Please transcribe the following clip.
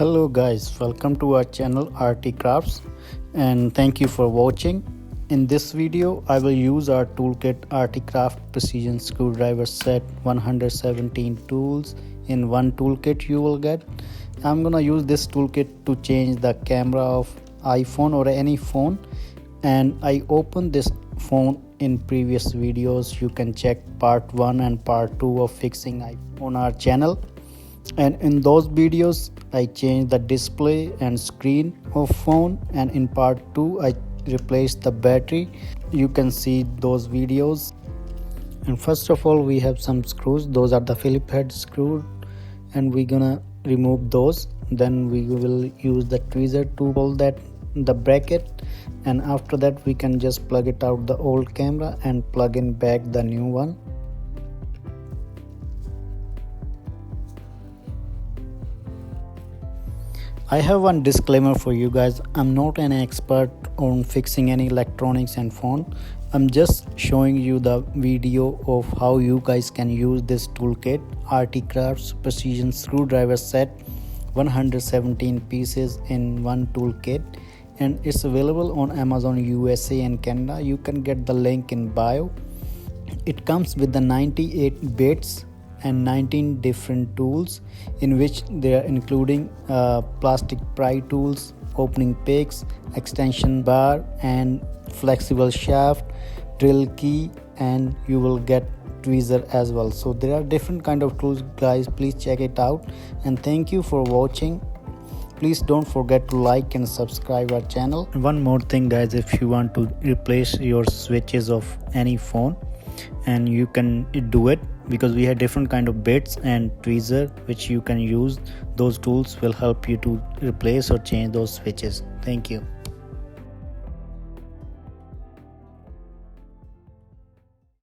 Hello guys, welcome to our channel RT Crafts and thank you for watching. In this video I will use our toolkit RT Craft Precision Screwdriver Set 117 tools in one toolkit you will get. I'm gonna use this toolkit to change the camera of iPhone or any phone, and I opened this phone in previous videos. You can check part 1 and part 2 of fixing iPhone on our channel, and in those videos I changed the display and screen of phone, and in part 2 I replaced the battery. You can see those videos. And first of all we have some screws. Those are the Phillip head screw and we're gonna remove those. Then we will use the tweezer to pull the bracket, and after that we can just plug it out the old camera and plug in back the new one. I have one disclaimer for you guys. I'm not an expert on fixing any electronics and phone. I'm just showing you the video of how you guys can use this toolkit RT Crafts Precision Screwdriver Set 117 pieces in one toolkit, and it's available on Amazon USA and Canada. You can get the link in bio. It comes with the 98 bits and 19 different tools, in which they are including plastic pry tools, opening picks, extension bar and flexible shaft, drill key, and you will get tweezer as well. So there are different kind of tools guys. Please check it out, and thank you for watching. Please don't forget to like and subscribe our channel. One more thing guys, if you want to replace your switches of any phone, and you can do it because we have different kind of bits and tweezer which you can use. Those tools will help you to replace or change those switches. Thank you.